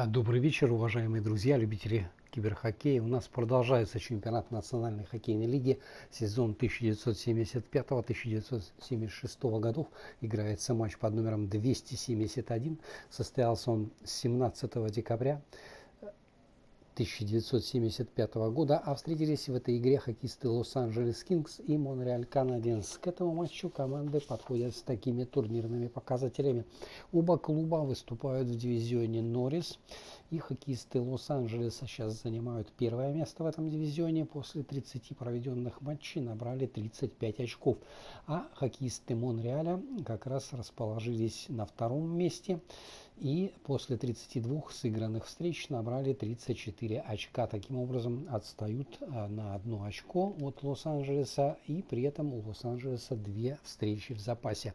Добрый вечер, уважаемые друзья, любители киберхоккея. У нас продолжается чемпионат Национальной хоккейной лиги, сезон 1975-1976 годов. Играется матч под номером 271. Состоялся он 17 декабря 1975 года, а встретились в этой игре хоккеисты Лос-Анджелес Кингс и Монреаль Канадиенс. К этому матчу команды подходят с такими турнирными показателями. Оба клуба выступают в дивизионе Норрис, и хоккеисты Лос-Анджелеса сейчас занимают первое место в этом дивизионе. После 30 проведенных матчей набрали 35 очков, а хоккеисты Монреаля как раз расположились на втором месте и после 32 сыгранных встреч набрали 34 очка. Таким образом отстают на 1 очко от Лос-Анджелеса, и при этом у Лос-Анджелеса 2 встречи в запасе.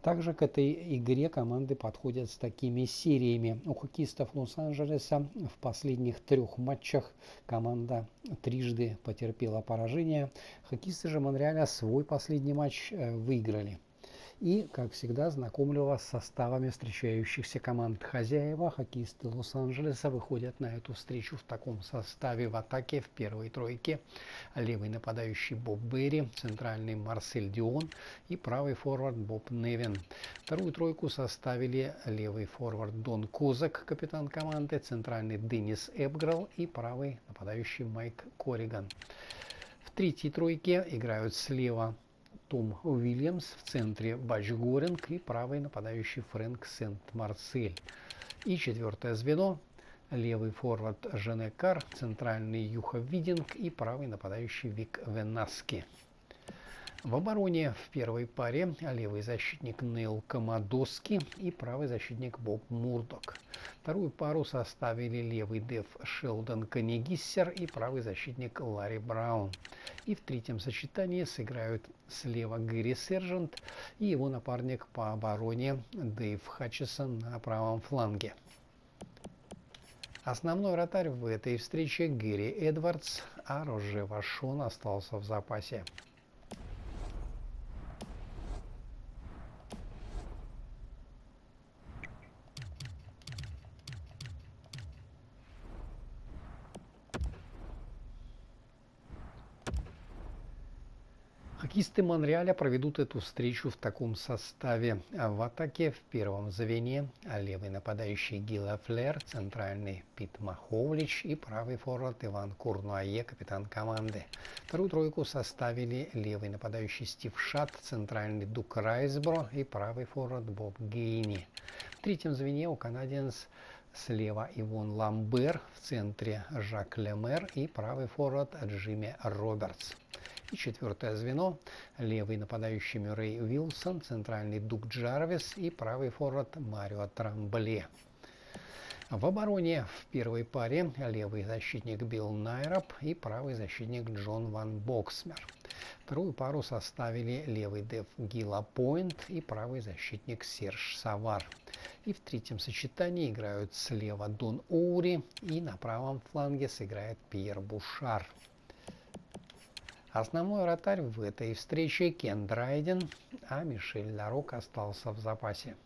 Также к этой игре команды подходят с такими сериями. У хоккеистов Лос-Анджелеса в последних 3 матчах команда трижды потерпела поражение. Хоккеисты же Монреаля свой последний матч выиграли. И, как всегда, знакомлю вас с составами встречающихся команд. Хозяева, хоккеисты Лос-Анджелеса, выходят на эту встречу в таком составе. В атаке в первой тройке левый нападающий Боб Берри, центральный Марсель Дион и правый форвард Боб Невин. Вторую тройку составили левый форвард Дон Козак, капитан команды, центральный Деннис Эбгрелл и правый нападающий Майк Корриган. В третьей тройке играют слева Том Уильямс, в центре Бач Горинг и правый нападающий Фрэнк Сент-Марсель. И четвертое звено — левый форвард Жене Кар, центральный Юха Видинг и правый нападающий Вик Венаски. В обороне в первой паре левый защитник Нейл Комадоски и правый защитник Боб Мурдок. Вторую пару составили левый деф Шелдон Канегиссер и правый защитник Ларри Браун. И в третьем сочетании сыграют слева Гэри Сержант и его напарник по обороне Дэйв Хатчисон на правом фланге. Основной вратарь в этой встрече Гэри Эдвардс, а Роже Вашон остался в запасе. Хоккеисты Монреаля проведут эту встречу в таком составе. В атаке в первом звене левый нападающий Гила Флер, центральный Пит Маховлич и правый форвард Иван Курнуае, капитан команды. Вторую тройку составили левый нападающий Стив Шат, центральный Дук Райсбро и правый форвард Боб Гейни. В третьем звене у Canadiens слева Ивон Ламбер, в центре Жак Лемер и правый форвард Джимми Робертс. И четвертое звено — левый нападающий Мюррей Уилсон, центральный Дук Джарвис и правый форвард Марио Трамбле. В обороне в первой паре левый защитник Билл Найрап и правый защитник Джон Ван Боксмер. Вторую пару составили левый деф Гила Пойнт и правый защитник Серж Савар. И в третьем сочетании играют слева Дон Оури и на правом фланге сыграет Пьер Бушар. Основной вратарь в этой встрече Кен Драйден, а Мишель Ларок остался в запасе.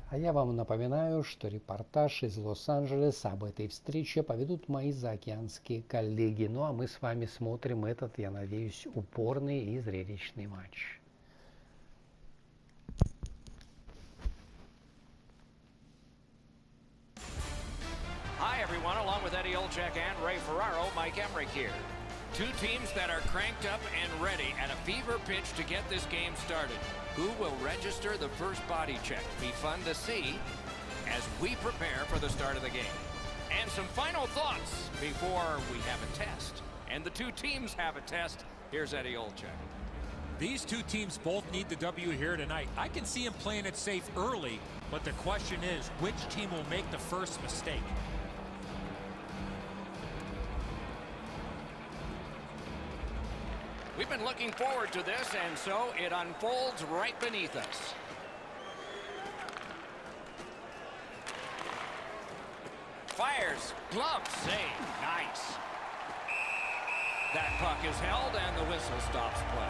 А я вам напоминаю, что репортаж из Лос-Анджелеса об этой встрече поведут мои заокеанские коллеги. Ну а мы с вами смотрим этот, я надеюсь, упорный и зрелищный матч. Hi, everyone. Along with Eddie Olczyk and Ray Ferraro, Mike Emmerich here. Two teams that are cranked up and ready at a fever pitch to get this game started. Who will register the first body check? Be fun to see as we prepare for the start of the game. And some final thoughts before we have a test. And the two teams have a test. Here's Eddie Olczyk. These two teams both need the W here tonight. I can see them playing it safe early, but the question is, which team will make the first mistake? We've been looking forward to this, and so it unfolds right beneath us. Fires, glove save, nice. That puck is held and the whistle stops play.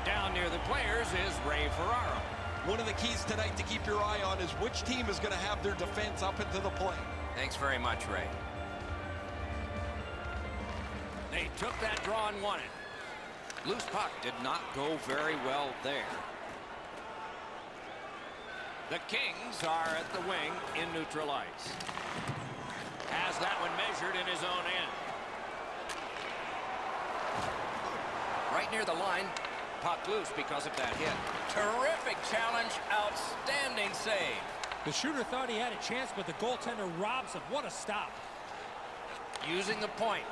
Down near the players is Ray Ferraro. One of the keys tonight to keep your eye on is which team is going to have their defense up into the play. Thanks very much, Ray. They took that draw and won it. Loose puck did not go very well there. The Kings are at the wing in neutral ice. Has that one measured in his own end. Right near the line. Puck loose because of that hit. Terrific challenge. Outstanding save. The shooter thought he had a chance, but the goaltender robs him. What a stop. Using the point.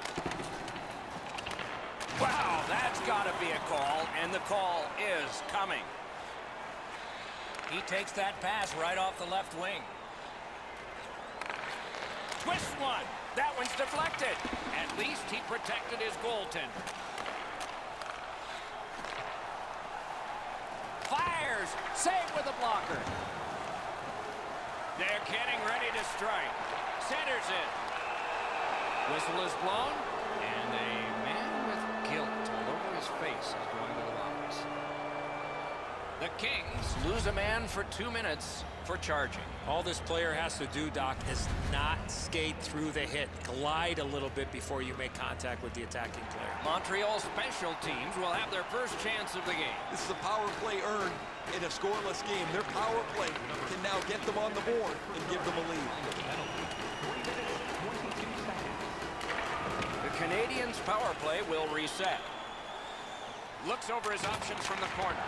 Wow, that's got to be a call, and the call is coming. He takes that pass right off the left wing. Twist one. That one's deflected. At least he protected his goaltender. Fires. Save with a blocker. They're getting ready to strike. Centers it. Whistle is blown, and a man with guilt all over his face is going to the box. The Kings lose a man for 2 minutes for charging. All this player has to do, Doc, is not skate through the hit. Glide a little bit before you make contact with the attacking player. Montreal special teams will have their first chance of the game. This is a power play earned in a scoreless game. Their power play can now get them on the board and give them a lead. The Canadiens' power play will reset. Looks over his options from the corner.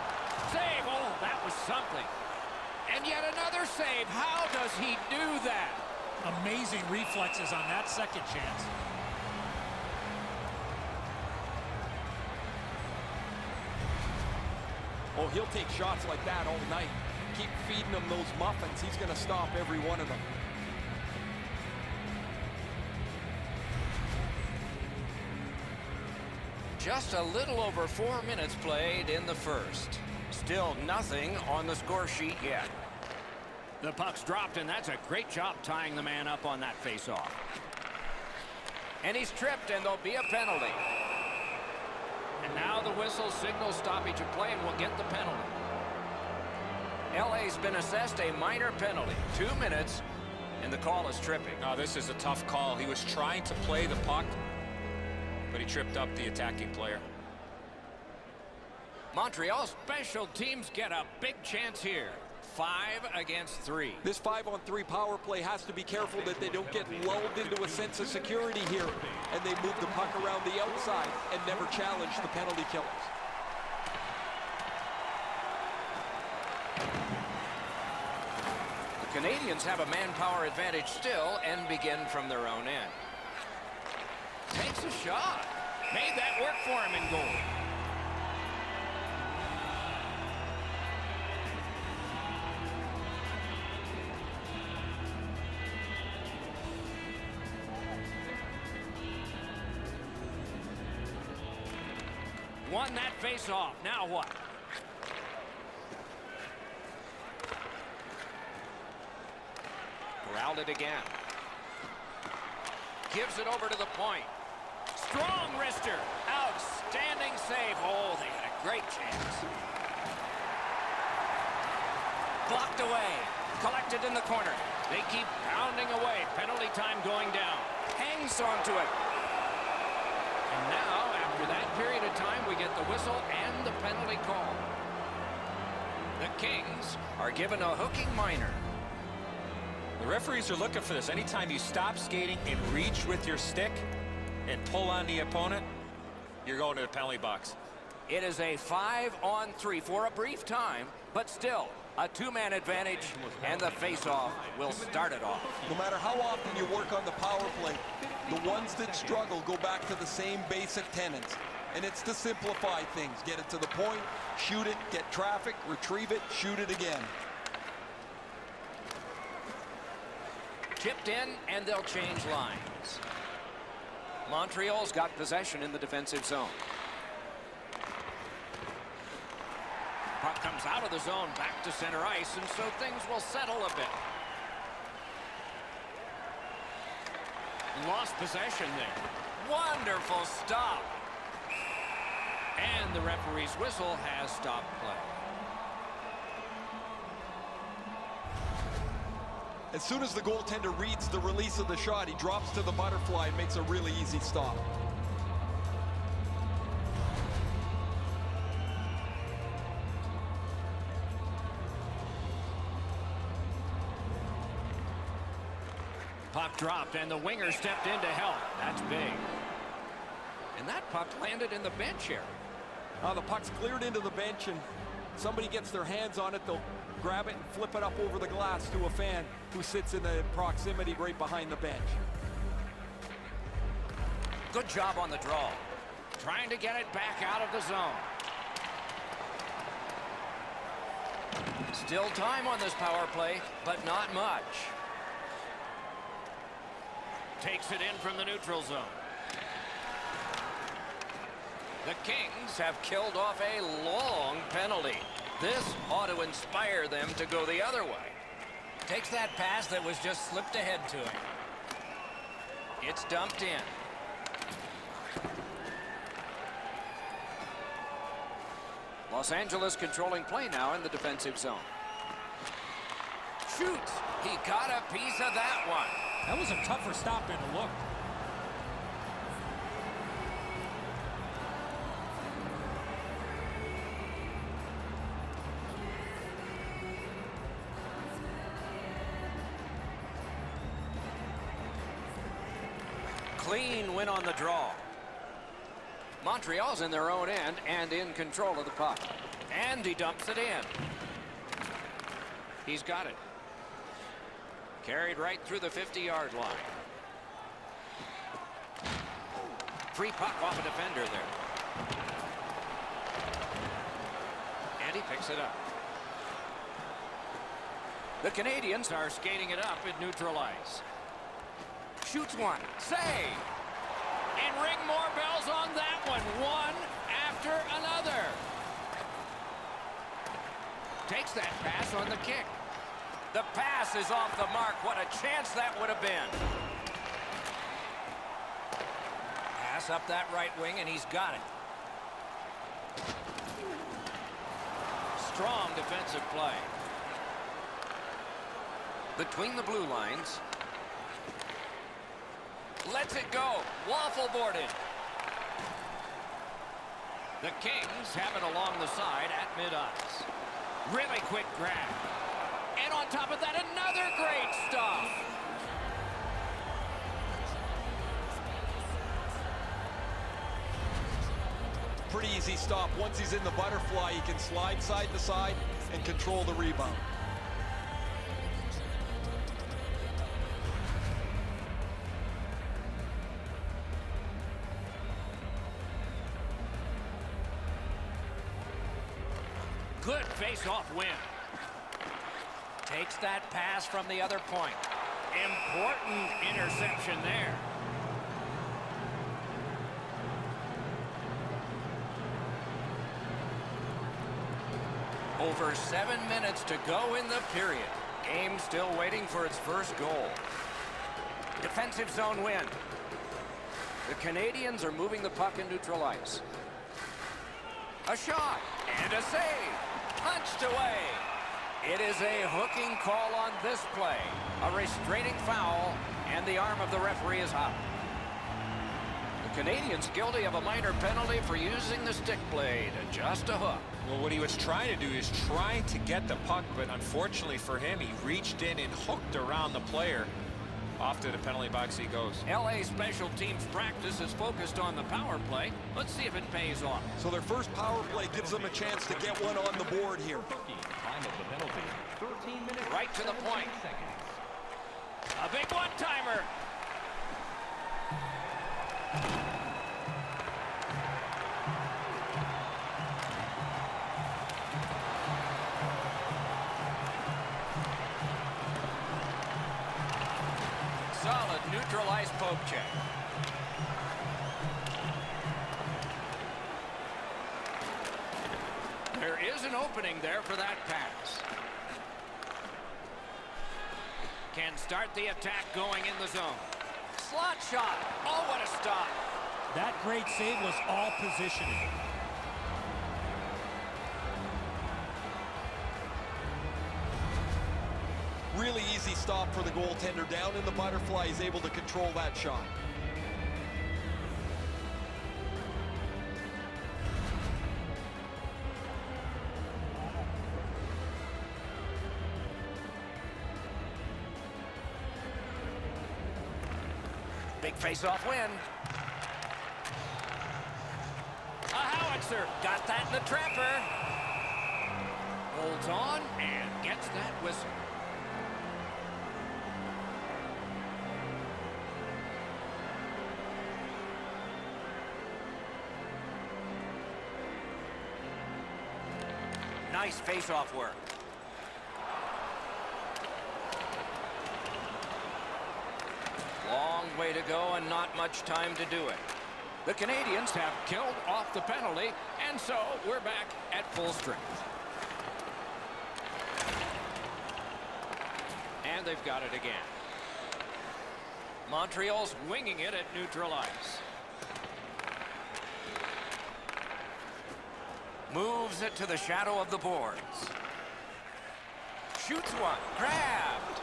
Save! Oh, that was something. And yet another save. How does he do that? Amazing reflexes on that second chance. Oh, he'll take shots like that all night. Keep feeding him those muffins. He's going to stop every one of them. Just a little over 4 minutes played in the first. Still nothing on the score sheet yet. The puck's dropped, and that's a great job tying the man up on that faceoff. And he's tripped, and there'll be a penalty. And now the whistle signals stoppage of play and will get the penalty. LA's been assessed a minor penalty. 2 minutes, and the call is tripping. Oh, this is a tough call. He was trying to play the puck, but he tripped up the attacking player. Montreal special teams get a big chance here. 5 against 3. This 5-on-3 power play has to be careful that they don't get lulled into a sense of security here, and they move the puck around the outside and never challenge the penalty killers. The Canadiens have a manpower advantage still and begin from their own end. Takes a shot. Made that work for him in goal. Won that face-off. Now what? Corralled it again. Gives it over to the point. Strong wrister. Outstanding save. Oh, they had a great chance. Blocked away. Collected in the corner. They keep pounding away. Penalty time going down. Hangs onto it. And now, after that period of time, we get the whistle and the penalty call. The Kings are given a hooking minor. The referees are looking for this. Anytime you stop skating and reach with your stick and pull on the opponent, you're going to the penalty box. It is a 5-on-3 for a brief time, but still a 2-man advantage, and the face-off will start it off. No matter how often you work on the power play, the ones that struggle go back to the same basic tenets. And it's to simplify things. Get it to the point, shoot it, get traffic, retrieve it, shoot it again. Tipped in, and they'll change lines. Montreal's got possession in the defensive zone. Puck comes out of the zone back to center ice, and so things will settle a bit. Lost possession there. Wonderful stop. And the referee's whistle has stopped play. As soon as the goaltender reads the release of the shot, he drops to the butterfly and makes a really easy stop. Puck dropped and the winger stepped in to help. That's big. And that puck landed in the bench area. The puck's cleared into the bench, and somebody gets their hands on it. They'll grab it and flip it up over the glass to a fan who sits in the proximity right behind the bench. Good job on the draw. Trying to get it back out of the zone. Still time on this power play, but not much. Takes it in from the neutral zone. The Kings have killed off a long penalty. This ought to inspire them to go the other way. Takes that pass that was just slipped ahead to him. It's dumped in. Los Angeles controlling play now in the defensive zone. Shoots. He got a piece of that one. That was a tougher stop than it looked. Clean win on the draw. Montreal's in their own end and in control of the puck. And he dumps it in. He's got it. Carried right through the 50-yard line. Free puck off a defender there. And he picks it up. The Canadiens are skating it up at neutral ice. Shoots one. Save. And ring more bells on that one. One after another. Takes that pass on the kick. The pass is off the mark. What a chance that would have been. Pass up that right wing, and he's got it. Strong defensive play. Between the blue lines. Lets it go. Waffle boarded. The Kings have it along the side at mid-ice. Really quick grab. And on top of that, another great stop. Pretty easy stop. Once he's in the butterfly, he can slide side to side and control the rebound. Good face-off win. Takes that pass from the other point. Important interception there. Over 7 minutes to go in the period. Game still waiting for its first goal. Defensive zone win. The Canadiens are moving the puck in neutral ice. A shot and a save. Punched away. It is a hooking call on this play. A restraining foul, and the arm of the referee is up. The Canadiens guilty of a minor penalty for using the stick blade. Just a hook. Well, what he was trying to do is trying to get the puck, but unfortunately for him, he reached in and hooked around the player. Off to the penalty box he goes. LA special teams practice is focused on the power play. Let's see if it pays off. So their first power play gives them a chance to get one on the board here. Time of the penalty, 13 minutes. Right to the point. A big one-timer. Solid neutral ice poke check. There is an opening there for that pass. Can start the attack going in the zone. slot shot. Oh, what a stop. That great save was all positioning. Really easy stop for the goaltender. Down in the butterfly, he's able to control that shot. Big face-off win. A howitzer. Got that in the trapper. Holds on and gets that whistle. Nice face-off work. Long way to go and not much time to do it. The Canadiens have killed off the penalty, and so we're back at full strength. And they've got it again. Montreal's winging it at neutral ice. Moves it to the shadow of the boards. Shoots one. Grabbed.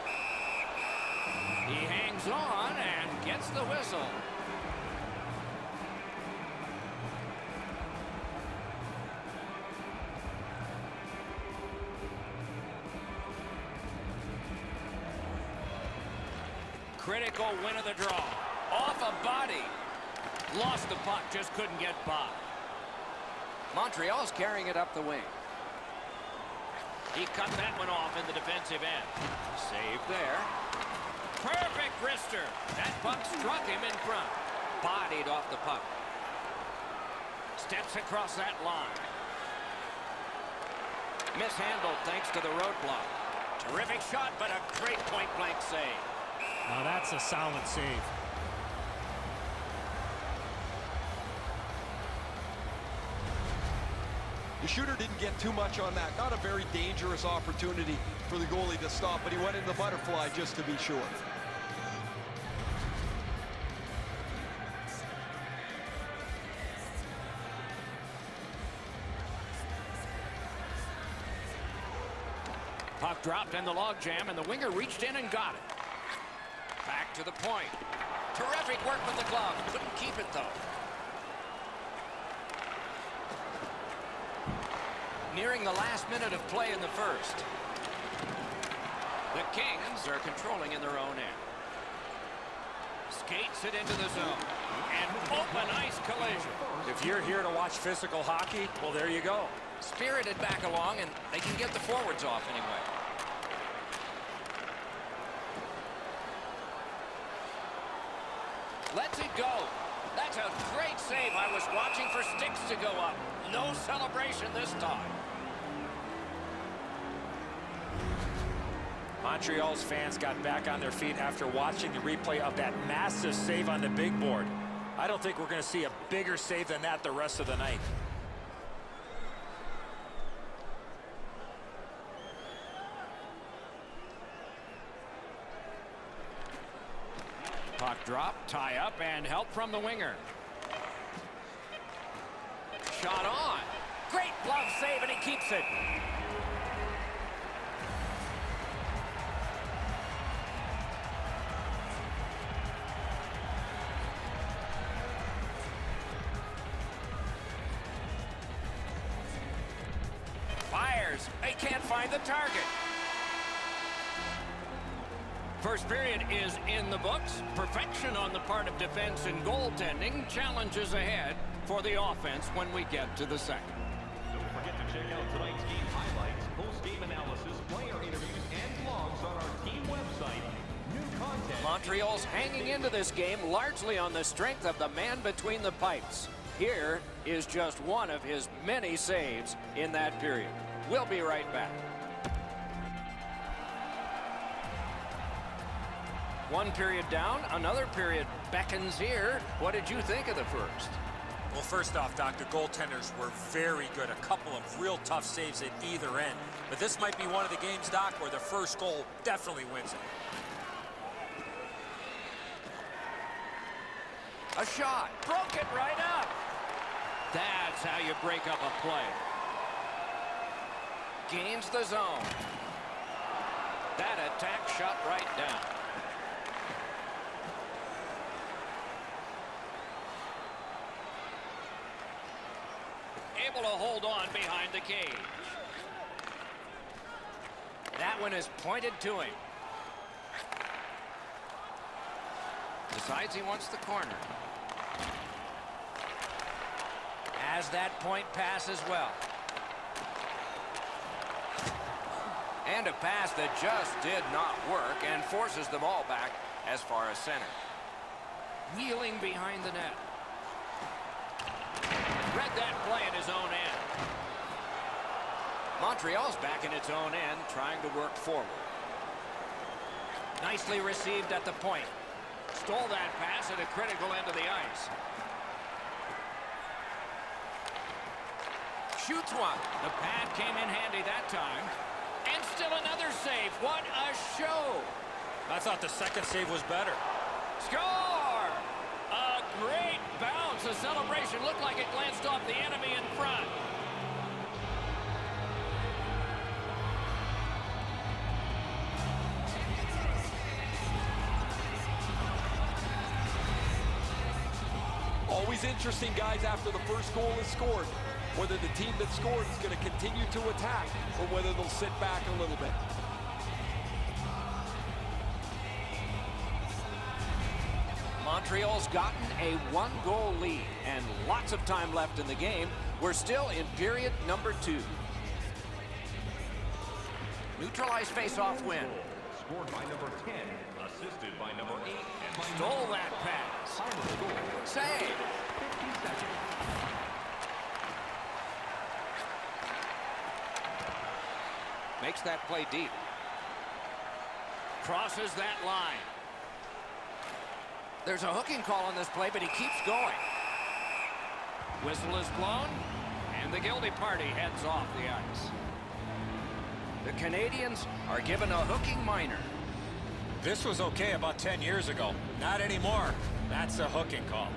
He hangs on and gets the whistle. Critical win of the draw. Off a body. Lost the puck, just couldn't get by. Montreal's carrying it up the wing. He cut that one off in the defensive end. Save there. Perfect wrister. That puck struck him in front. Bodied off the puck. Steps across that line. Mishandled thanks to the roadblock. Terrific shot, but a great point-blank save. Now that's a solid save. The shooter didn't get too much on that. Not a very dangerous opportunity for the goalie to stop, but he went in the butterfly just to be sure. Puck dropped in the logjam, and the winger reached in and got it. Back to the point. Terrific work with the glove. Couldn't keep it, though. Nearing the last minute of play in the first. The Kings are controlling in their own end. Skates it into the zone. And open ice collision. If you're here to watch physical hockey, well, there you go. Spirited back along, and they can get the forwards off anyway. Lets it go. That's a great save. I was watching for sticks to go up. No celebration this time. Montreal's fans got back on their feet after watching the replay of that massive save on the big board. I don't think we're going to see a bigger save than that the rest of the night. Puck drop, tie up, and help from the winger. Shot on. Great glove save, and he keeps it. Fires. They can't find the target. First period is in the books. Perfection on the part of defense and goaltending. Challenges ahead for the offense when we get to the second. Don't forget to check out tonight's game highlights, post-game analysis, player interviews, and blogs on our team website. New content. Montreal's hanging into this game largely on the strength of the man between the pipes. Here is just one of his many saves in that period. We'll be right back. One period down, another period beckons here. What did you think of the first? Well, first off, Doc, the goaltenders were very good. A couple of real tough saves at either end. But this might be one of the games, Doc, where the first goal definitely wins it. A shot. Broke it right up. That's how you break up a play. Gains the zone. That attack shot right down. Able to hold on behind the cage. That one is pointed to him. Decides he wants the corner. Has that point pass as well. And a pass that just did not work and forces them all back as far as center. Wheeling behind the net. Read that play in his own end. Montreal's back in its own end, trying to work forward. Nicely received at the point. Stole that pass at a critical end of the ice. Shoots one. The pad came in handy that time. And still another save. What a show. I thought the second save was better. Score! A great bounce. The celebration looked like it glanced off the enemy in front. Always interesting, guys, after the first goal is scored, whether the team that scored is going to continue to attack or whether they'll sit back a little bit. Montreal's gotten a one-goal lead and lots of time left in the game. We're still in period number 2. Neutralized face-off win. Scored by number 10, assisted by number 8. And Stole that pass. Save. 50 seconds. Makes that play deep. Crosses that line. There's a hooking call on this play, but he keeps going. Whistle is blown, and the guilty party heads off the ice. The Canadiens are given a hooking minor. This was okay about 10 years ago. Not anymore. That's a hooking call.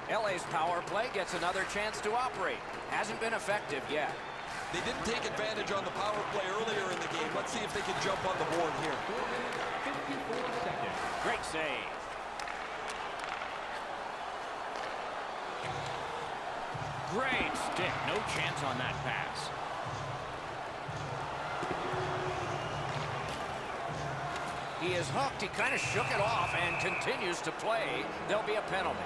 LA's power play gets another chance to operate. Hasn't been effective yet. They didn't take advantage on the power play earlier in the game. Let's see if they can jump on the board here. 54 seconds. Great save. Great stick. No chance on that pass. He is hooked. He kind of shook it off and continues to play. There'll be a penalty.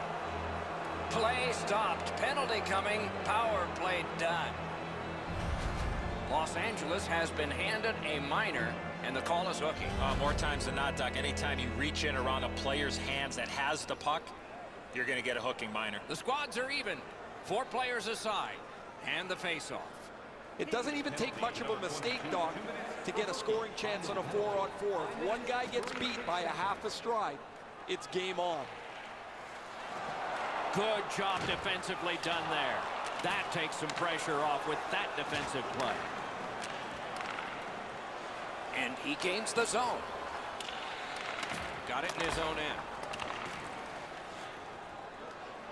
Play stopped. Penalty coming. Power play done. Los Angeles has been handed a minor, and the call is hooking. More times than not, Doc, anytime you reach in around a player's hands that has the puck, you're going to get a hooking minor. The squads are even. 4 players aside. And the face-off. It doesn't even take much of a mistake, Doc, to get a scoring chance on a 4-on-4. If one guy gets beat by a half a stride, it's game on. Good job defensively done there. That takes some pressure off with that defensive play. And he gains the zone. Got it in his own end.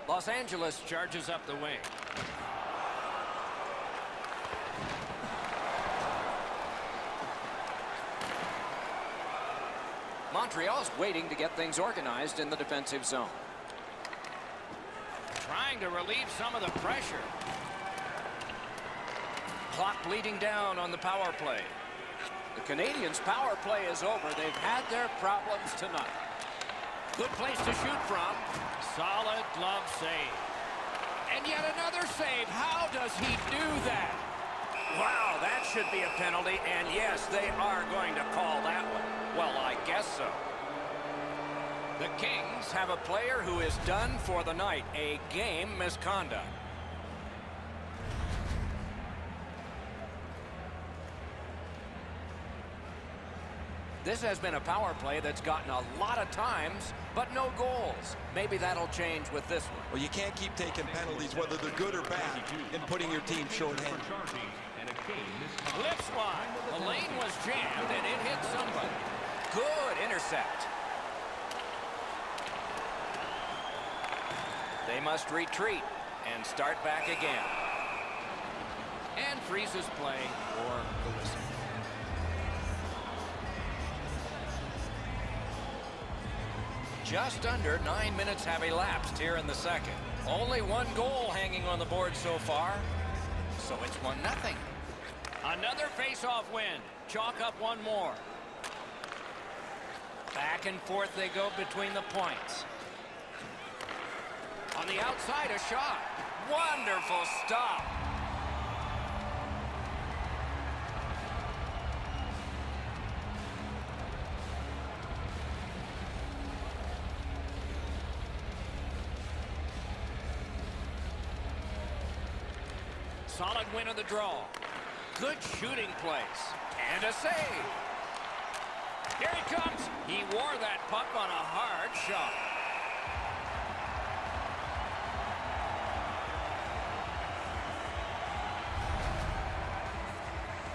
Los Angeles charges up the wing. Montreal's waiting to get things organized in the defensive zone. Trying to relieve some of the pressure. Clock bleeding down on the power play. The Canadiens' power play is over. They've had their problems tonight. Good place to shoot from. Solid glove save. And yet another save. How does he do that? Wow, that should be a penalty. And yes, they are going to call that one. Well, I guess so. The Kings have a player who is done for the night. A game misconduct. This has been a power play that's gotten a lot of times, but no goals. Maybe that'll change with this one. Well, you can't keep taking penalties, whether they're good or bad, and putting your team shorthanded. Lips wide. The lane was jammed, and it hit somebody. Good intercept. must retreat and start back again. And freezes play or the whistle. Just under 9 minutes have elapsed here in the second. Only one goal hanging on the board so far, so it's 1-0. Another face-off win. Chalk up one more. Back and forth they go between the points. On the outside, a shot. Wonderful stop. Solid win of the draw. Good shooting place. And a save. Here he comes. He wore that puck on a hard shot.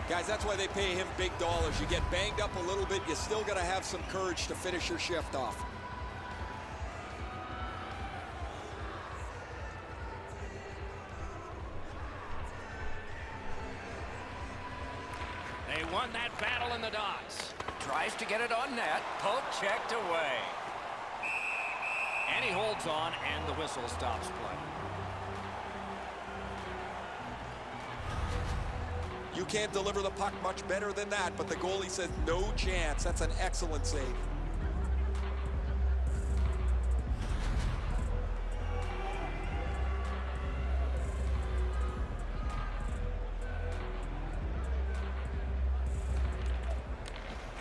Guys, that's why they pay him big dollars. You get banged up a little bit, you still got to have some courage to finish your shift off. They won that battle in the dots. Tries to get it on net. Poke checked away. And he holds on, and the whistle stops play. You can't deliver the puck much better than that, but the goalie says no chance. That's an excellent save.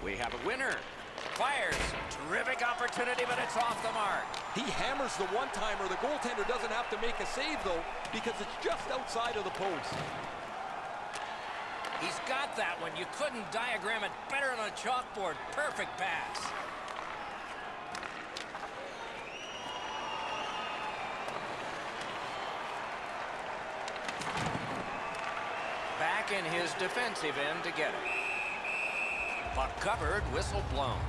We have a winner. Fires. Terrific opportunity, but it's off the mark. He hammers the one-timer. The goaltender doesn't have to make a save, though, because it's just outside of the post. He's got that one. You couldn't diagram it better on a chalkboard. Perfect pass. Back in his defensive end to get it. Puck covered, whistle blown.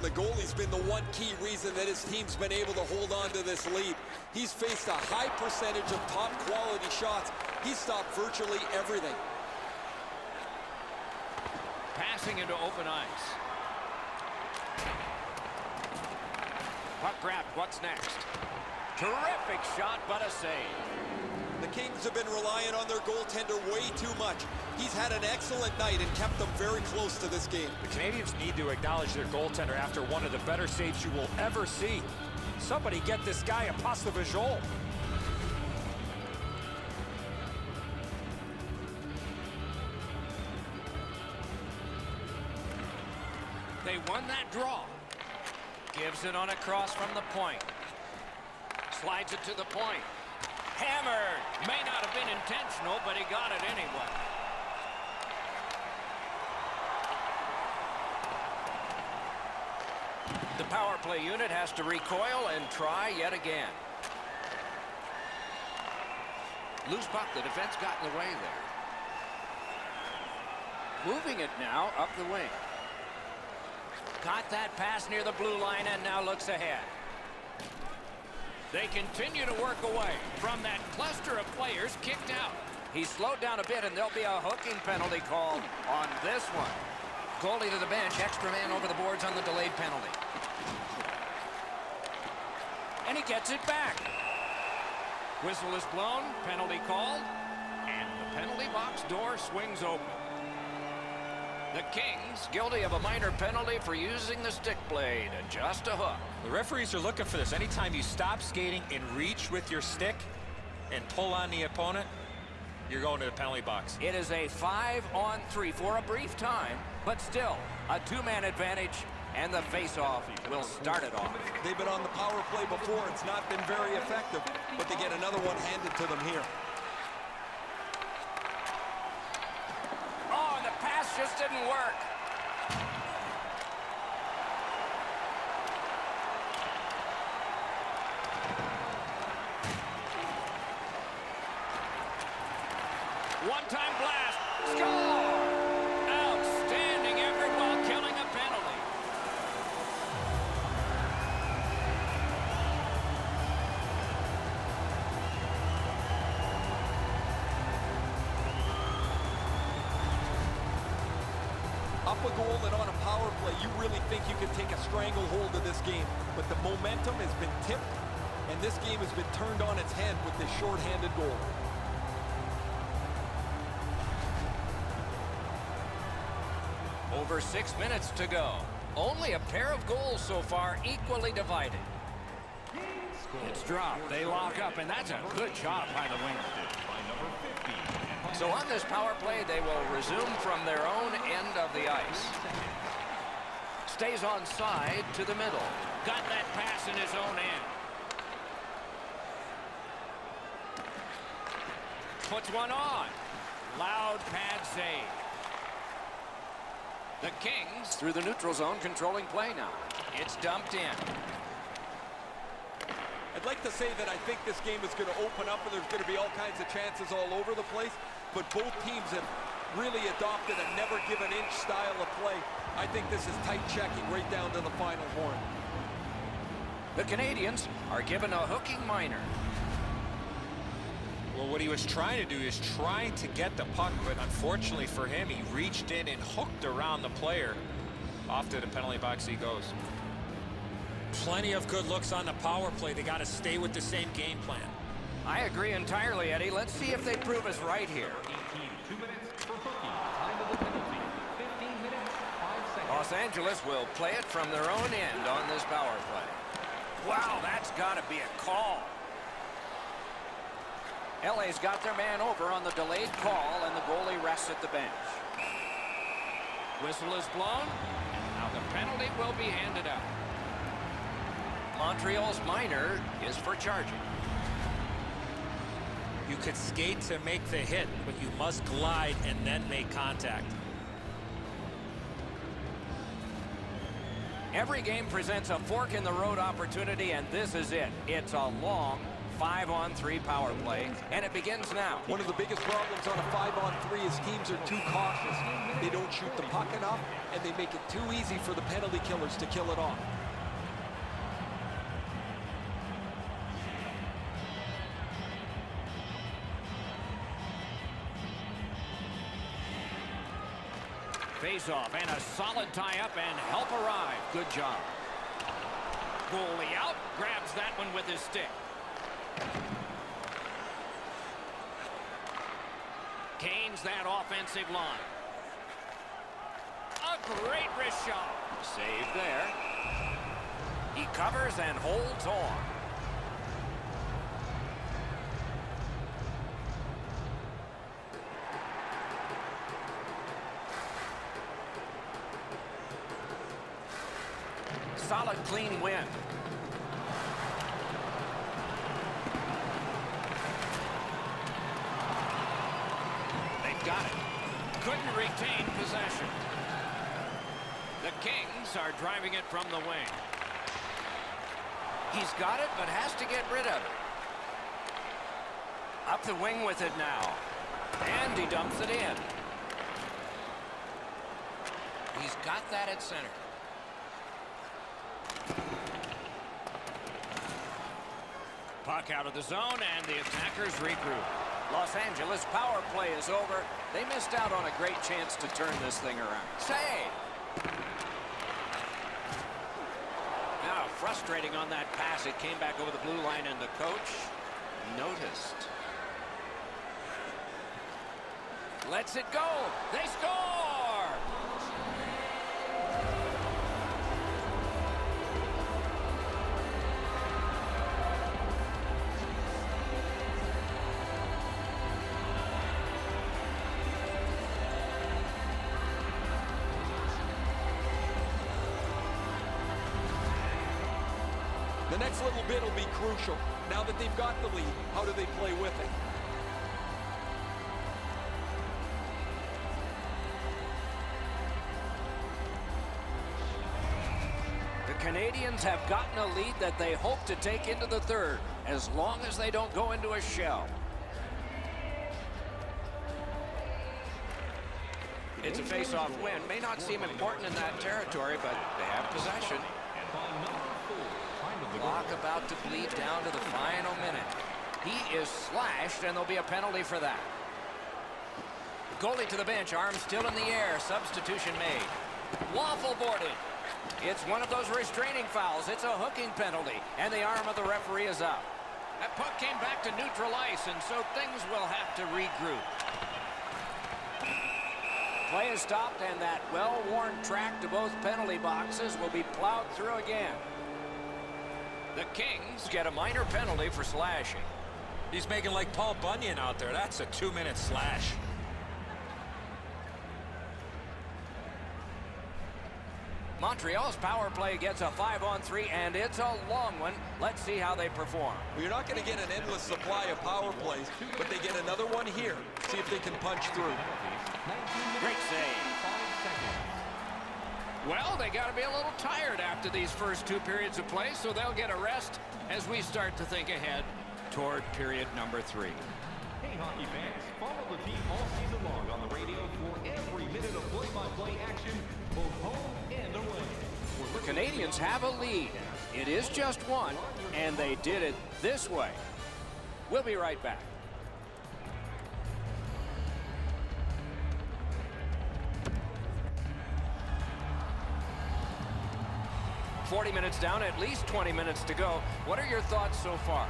The goalie's been the one key reason that his team's been able to hold on to this lead. He's faced a high percentage of top quality shots. He's stopped virtually everything. Passing into open ice. Puck grabbed. What's next? Terrific shot, but a save. The Kings have been relying on their goaltender way too much. He's had an excellent night and kept them very close to this game. The Canadiens need to acknowledge their goaltender after one of the better saves you will ever see. Somebody get this guy a passe de visual. They won that draw. Gives it on a cross from the point. Slides it to the point. Hammered. May not have been intentional, but he got it anyway. The power play unit has to recoil and try yet again. Loose puck. The defense got in the way there. Moving it now up the wing. Got that pass near the blue line and now looks ahead. They continue to work away from that cluster of players kicked out. He's slowed down a bit and there'll be a hooking penalty called on this one. Goalie to the bench, extra man over the boards on the delayed penalty. And he gets it back. Whistle is blown, penalty called, and the penalty box door swings open. The Kings guilty of a minor penalty for using the stick blade, just a hook. The referees are looking for this. Anytime you stop skating and reach with your stick and pull on the opponent, you're going to the penalty box. It is a 5-on-3 for a brief time, but still a two-man advantage, and the face-off will start it off. They've been on the power play before. It's not been very effective, but they get another one handed to them here. Oh, and the pass just didn't work. One-time blast. Score! Up a goal and on a power play, you really think you can take a stranglehold of this game. But the momentum has been tipped, and this game has been turned on its head with this shorthanded goal. Over 6 minutes to go. Only a pair of goals so far, equally divided. It's dropped. They lock up, and that's a good job by the winger. So on this power play, they will resume from their own end of the ice. Stays onside to the middle. Got that pass in his own end. Puts one on. Loud pad save. The Kings through the neutral zone, controlling play now. It's dumped in. I'd like to say that I think this game is going to open up and there's going to be all kinds of chances all over the place, but both teams have really adopted a never give an inch style of play. I think this is tight checking right down to the final horn. The Canadiens are given a hooking minor. Well, what he was trying to do is trying to get the puck, but unfortunately for him, he reached in and hooked around the player. Off to the penalty box he goes. Plenty of good looks on the power play. They got to stay with the same game plan. I agree entirely, Eddie. Let's see if they prove us right here. 2 minutes for hooking. Time of the penalty. 15 minutes, 5 seconds. Los Angeles will play it from their own end on this power play. Wow, that's got to be a call. LA's got their man over on the delayed call, and the goalie rests at the bench. Whistle is blown. Now the penalty will be handed out. Montreal's minor is for charging. You could skate to make the hit, but you must glide and then make contact. Every game presents a fork-in-the-road opportunity, and this is it. It's a long 5-on-3 power play, and it begins now. One of the biggest problems on a 5-on-3 is teams are too cautious. They don't shoot the puck enough, and they make it too easy for the penalty killers to kill it off. Face-off and a solid tie-up and help arrive. Good job. Goalie out, grabs that one with his stick. Gains that offensive line. A great wrist shot. Saved there. He covers and holds on. Solid, clean win. Got it. Couldn't retain possession. The Kings are driving it from the wing. He's got it, but has to get rid of it. Up the wing with it now. And he dumps it in. He's got that at center. Puck out of the zone, and the attackers regroup. Los Angeles power play is over. They missed out on a great chance to turn this thing around. Save! Now frustrating on that pass. It came back over the blue line, and the coach noticed. Lets it go. They score! The next little bit will be crucial. Now that they've got the lead, how do they play with it? The Canadiens have gotten a lead that they hope to take into the third, as long as they don't go into a shell. It's a face-off win. May not seem important in that territory, but they have possession. Clock about to bleed down to the final minute. He is slashed, and there'll be a penalty for that. Goalie to the bench, arm still in the air. Substitution made. Waffle boarded. It's one of those restraining fouls. It's a hooking penalty, and the arm of the referee is up. That puck came back to neutral ice, and so things will have to regroup. Play is stopped, and that well-worn track to both penalty boxes will be plowed through again. The Kings get a minor penalty for slashing. He's making like Paul Bunyan out there. That's a 2-minute slash. Montreal's power play gets a 5-on-3, and it's a long one. Let's see how they perform. Well, you're not going to get an endless supply of power plays, but they get another one here. See if they can punch through. Great save. Well, they got to be a little tired after these first 2 periods of play, so they'll get a rest as we start to think ahead toward period number 3. Hey, hockey fans, follow the team all season long on the radio for every minute of play-by-play action, both home and away. The Canadiens have a lead. It is just one, and they did it this way. We'll be right back. "40 minutes down, at least 20 minutes to go. What are your thoughts so far?"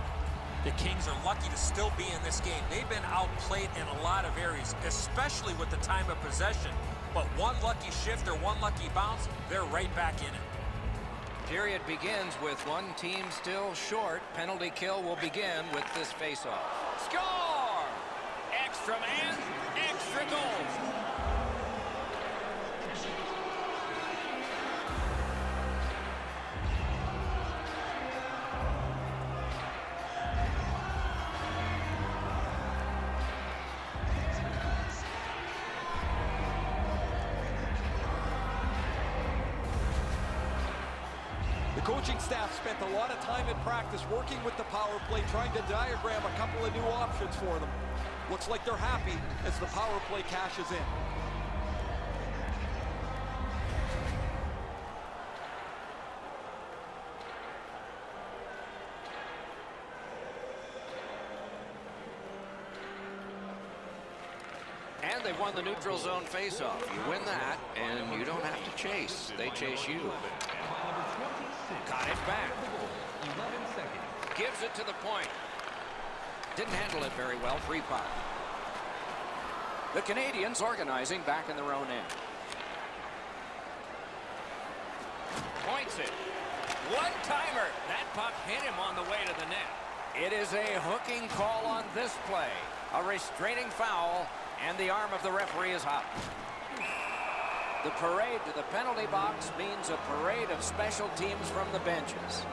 The Kings are lucky to still be in this game. They've been outplayed in a lot of areas, especially with the time of possession. But one lucky shift or one lucky bounce, they're right back in it. Period begins with one team still short. Penalty kill will begin with this faceoff. Score! Extra man, extra goal. Coaching staff spent a lot of time in practice working with the power play, trying to diagram a couple of new options for them. Looks like they're happy as the power play cashes in. And they won the neutral zone faceoff. You win that, and you don't have to chase. They chase you. Got it back. Gives it to the point. Didn't handle it very well. Free puck. The Canadiens organizing back in their own end. Points it. One-timer. That puck hit him on the way to the net. It is a hooking call on this play. A restraining foul, and the arm of the referee is hot. The parade to the penalty box means a parade of special teams from the benches.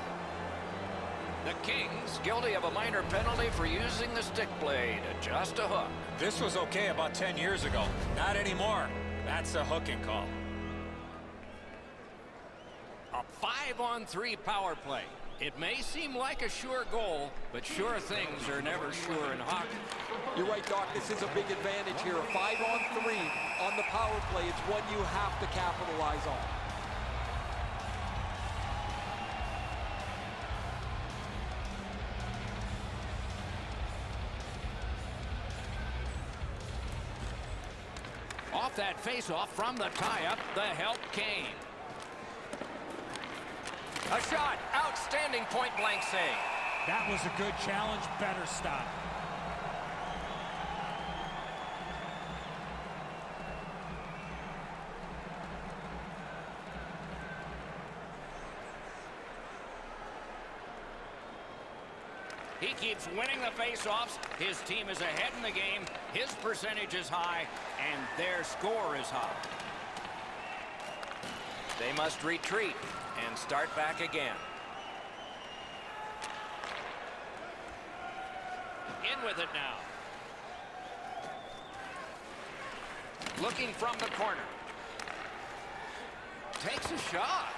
The Kings guilty of a minor penalty for using the stick blade. Just a hook. This was okay about 10 years ago. Not anymore. That's a hooking call. A 5-on-3 power play. It may seem like a sure goal, but sure things are never sure in hockey. You're right, Doc. This is a big advantage here. A 5-on-3 on the power play. It's one you have to capitalize on. Off that face-off from the tie-up, the help came. A shot. Outstanding point-blank save. That was a good challenge. Better stop. He keeps winning the face-offs. His team is ahead in the game. His percentage is high, and their score is high. They must retreat and start back again. In with it now. Looking from the corner. Takes a shot.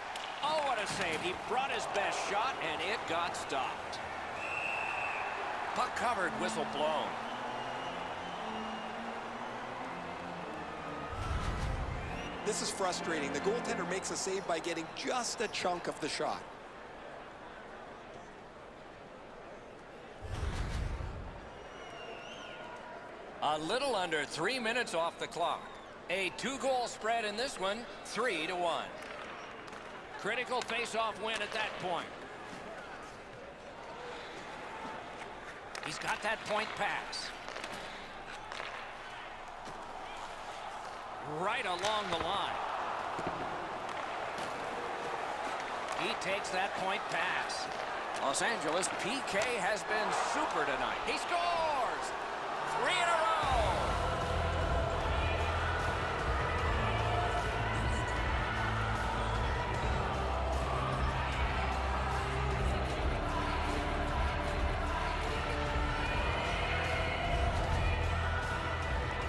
Oh, what a save. He brought his best shot, and it got stopped. Puck covered, whistle blown. This is frustrating. The goaltender makes a save by getting just a chunk of the shot. A little under 3 minutes off the clock. A 2-goal spread in this one, 3-1. Critical face-off win at that point. He's got that point pass. Right along the line. He takes that point pass. Los Angeles PK has been super tonight. He scores! 3 in a row!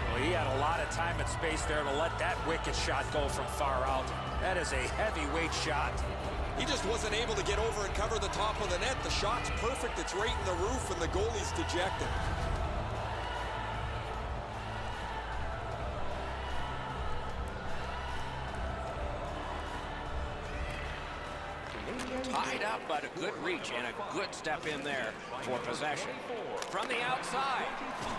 Well, he had a lot of time and space there to let that wicked shot go from far out. That is a heavyweight shot. He just wasn't able to get over and cover the top of the net. The shot's perfect. It's right in the roof, and the goalie's dejected. Tied up, but a good reach and a good step in there for possession. From the outside,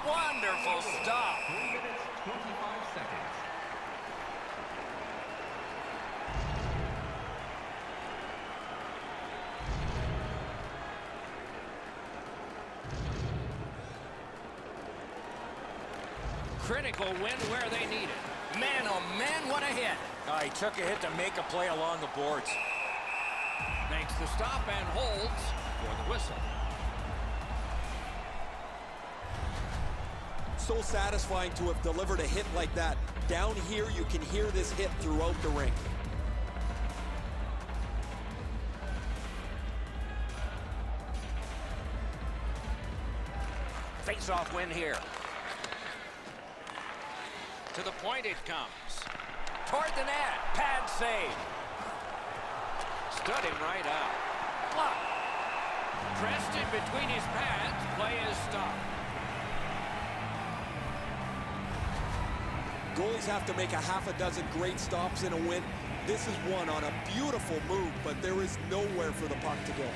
wonderful stop. 3 minutes, 25 seconds. Critical win where they need it. Man, oh man, what a hit. He took a hit to make a play along the boards. Makes the stop and holds for the whistle. So satisfying to have delivered a hit like that. Down here, you can hear this hit throughout the rink. Face-off win here. To the point it comes. Toward the net. Pad save. Stood him right out. Block. Pressed in between his pads. Play is stopped. Goalies have to make a half a dozen great stops in a win. This is one on a beautiful move, but there is nowhere for the puck to go.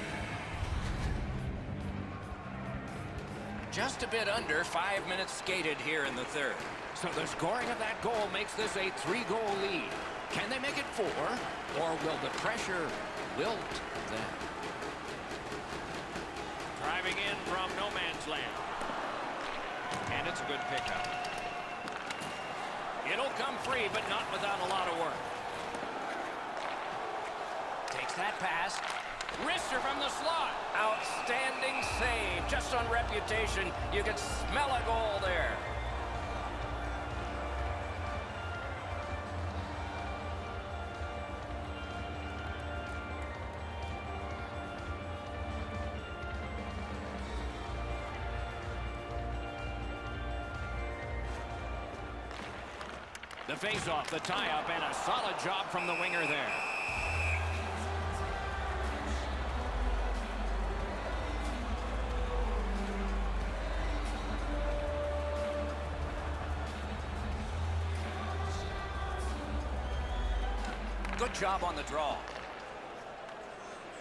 Just a bit under 5 minutes skated here in the third. So the scoring of that goal makes this a 3-goal lead. Can they make it 4? Or will the pressure wilt them? Driving in from no man's land. And it's a good pickup. It'll come free, but not without a lot of work. Takes that pass. Wrister from the slot. Outstanding save. Just on reputation, you can smell a goal there. The face-off, the tie-up, and a solid job from the winger there. Good job on the draw.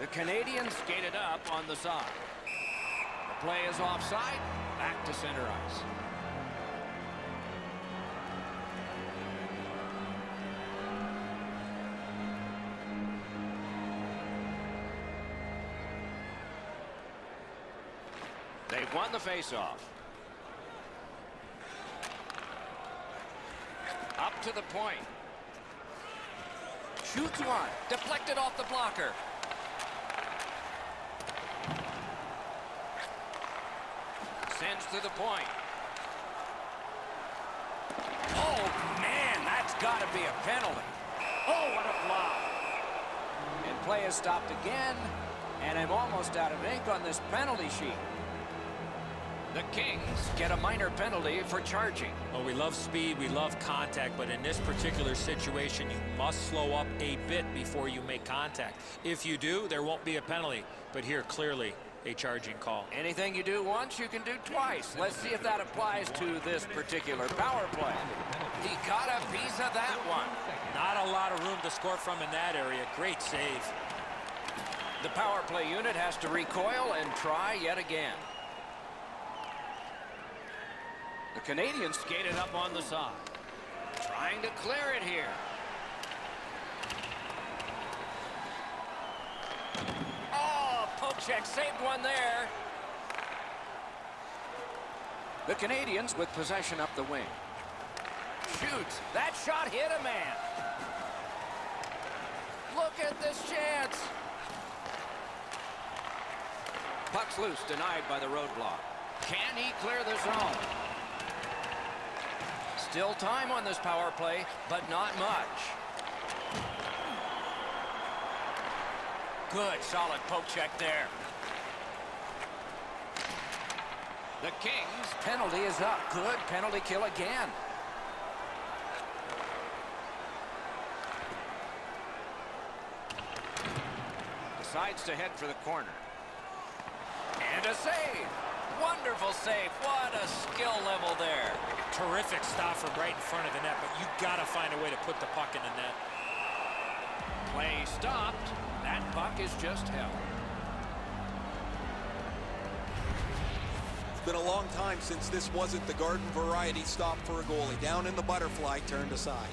The Canadiens skated up on the side. The play is offside. Back to center ice. They've won the faceoff. Up to the point. Shoots one. Deflected off the blocker. Sends to the point. Oh, man, that's got to be a penalty. Oh, what a block. And play is stopped again. And I'm almost out of ink on this penalty sheet. The Kings get a minor penalty for charging. Well, we love speed, we love contact, but in this particular situation, you must slow up a bit before you make contact. If you do, there won't be a penalty. But here, clearly, a charging call. Anything you do once, you can do twice. Let's see if that applies to this particular power play. He got a piece of that one. Not a lot of room to score from in that area. Great save. The power play unit has to recoil and try yet again. The Canadiens skated up on the side. Trying to clear it here. Oh, poke check saved one there. The Canadiens with possession up the wing. Shoots. That shot hit a man. Look at this chance. Puck's loose, denied by the roadblock. Can he clear the zone? Still time on this power play, but not much. Good, solid poke check there. The Kings' penalty is up. Good penalty kill again. Decides to head for the corner. And a save. Wonderful save. What a skill level there. Terrific stop from right in front of the net, but you got to find a way to put the puck in the net. Play stopped. That puck is just held. It's been a long time since this wasn't the garden variety stop for a goalie. Down in the butterfly, turned aside.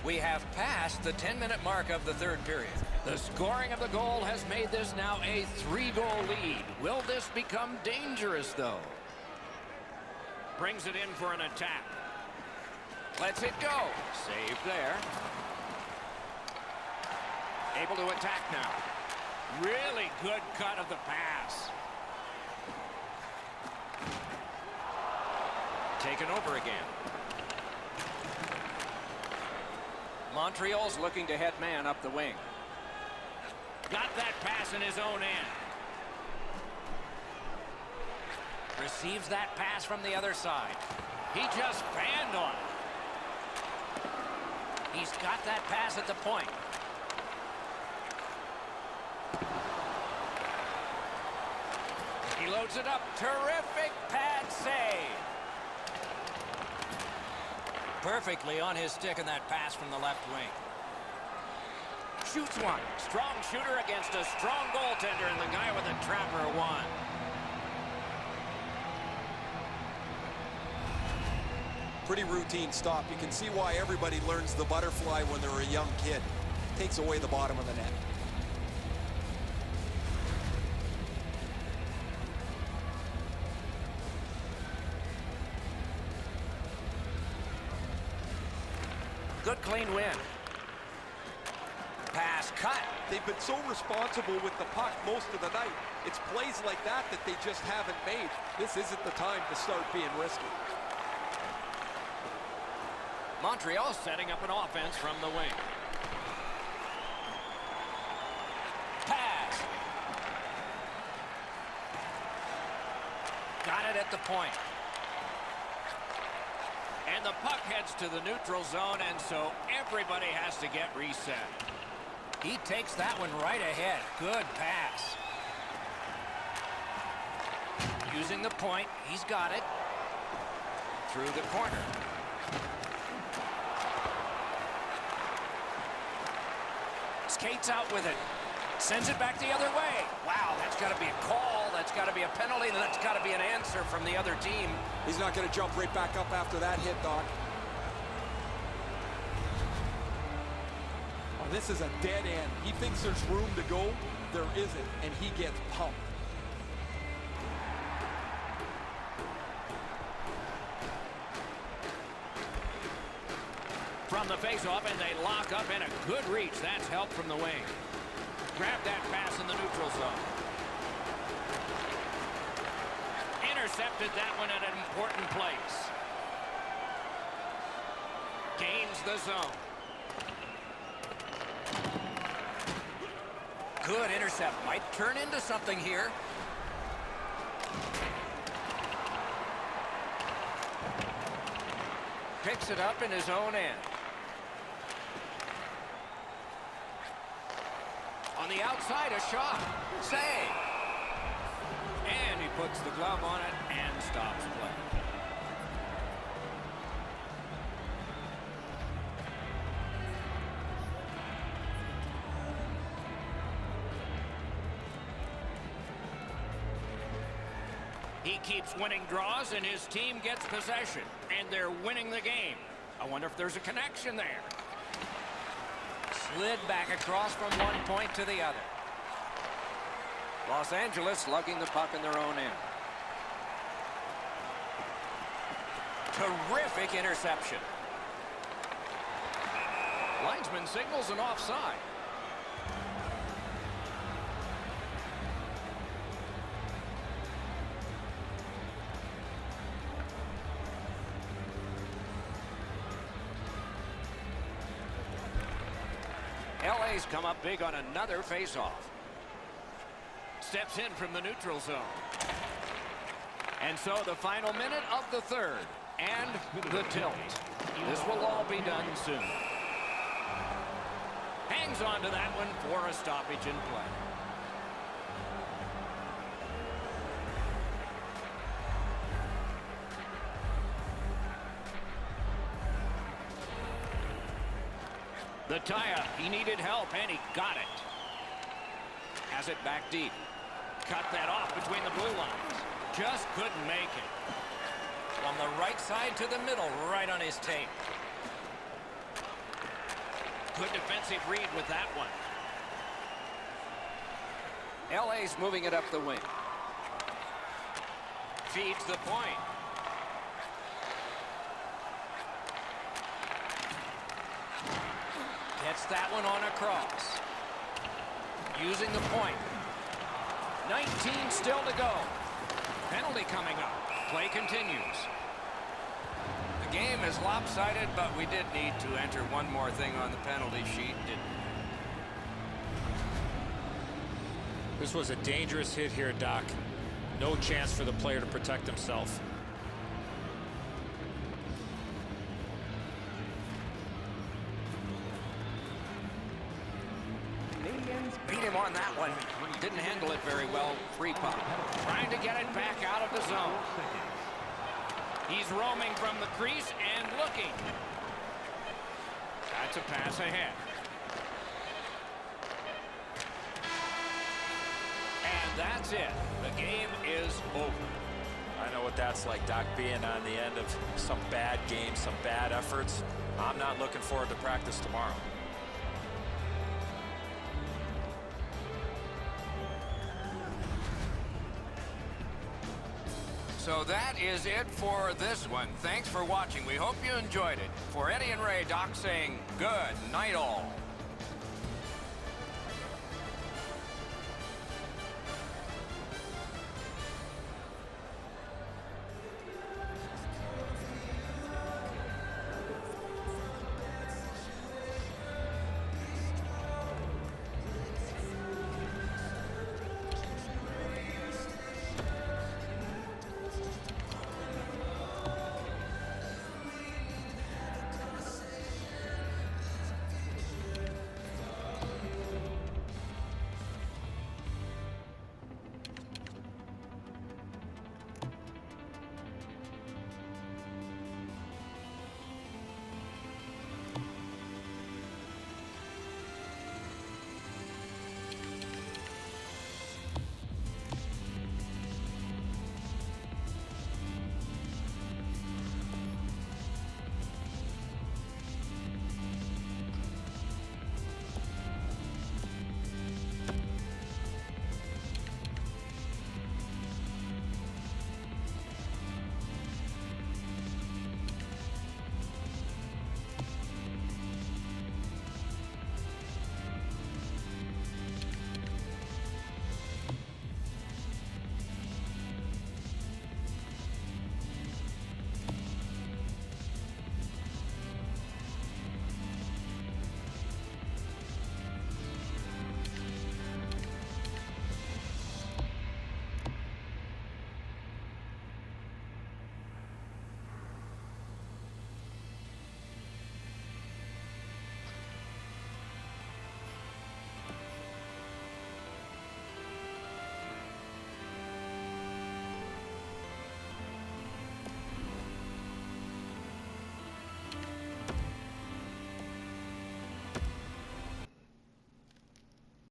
We have passed the 10-minute mark of the third period. The scoring of the goal has made this now a 3-goal lead. Will this become dangerous, though? Brings it in for an attack. Lets it go. Save there. Able to attack now. Really good cut of the pass. Taken over again. Montreal's looking to head man up the wing. Got that pass in his own end. Receives that pass from the other side. He just banned on it. He's got that pass at the point. He loads it up. Terrific pad save. Perfectly on his stick in that pass from the left wing. Shoots one. Strong shooter against a strong goaltender, and the guy with the trapper won. Pretty routine stop. You can see why everybody learns the butterfly when they're a young kid. Takes away the bottom of the net. Good clean win. Pass cut. They've been so responsible with the puck most of the night. It's plays like that that they just haven't made. This isn't the time to start being risky. Montreal setting up an offense from the wing. Pass. Got it at the point. And the puck heads to the neutral zone, and so everybody has to get reset. He takes that one right ahead. Good pass. Using the point, he's got it. Through the corner. Skates out with it. Sends it back the other way. Wow, that's got to be a call. That's got to be a penalty, and that's got to be an answer from the other team. He's not going to jump right back up after that hit, Doc. Oh, this is a dead end. He thinks there's room to go. There isn't, and he gets pumped. From the face-off, and they lock up, and a good reach. That's help from the wing. Grab that pass in the neutral zone. Intercepted that one at an important place. Gains the zone. Good intercept. Might turn into something here. Picks it up in his own end. On the outside, a shot. Save. And he puts the glove on it and stops play. He keeps winning draws, and his team gets possession, and they're winning the game. I wonder if there's a connection there. Slid back across from one point to the other. Los Angeles lugging the puck in their own end. Terrific interception. Linesman signals an offside. LA's come up big on another face-off. Steps in from the neutral zone. And so the final minute of the third. And the tilt. This will all be done soon. Hangs on to that one for a stoppage in play. The tie-up, he needed help, and he got it. Has it back deep. Cut that off between the blue lines. Just couldn't make it. From the right side to the middle, right on his tape. Good defensive read with that one. LA's moving it up the wing. Feeds the point. Gets that one on across. Using the point. 19 still to go. Penalty coming up. Play continues. The game is lopsided, but we did need to enter one more thing on the penalty sheet, didn't we? This was a dangerous hit here, Doc. No chance for the player to protect himself. Beat him on that one. Didn't handle it very well. Free puck. Trying to get it back out of the zone. He's roaming from the crease and looking. That's a pass ahead. And that's it. The game is over. I know what that's like, Doc, being on the end of some bad games, some bad efforts. I'm not looking forward to practice tomorrow. So that is it for this one. Thanks for watching. We hope you enjoyed it. For Eddie and Ray, Doc saying good night all.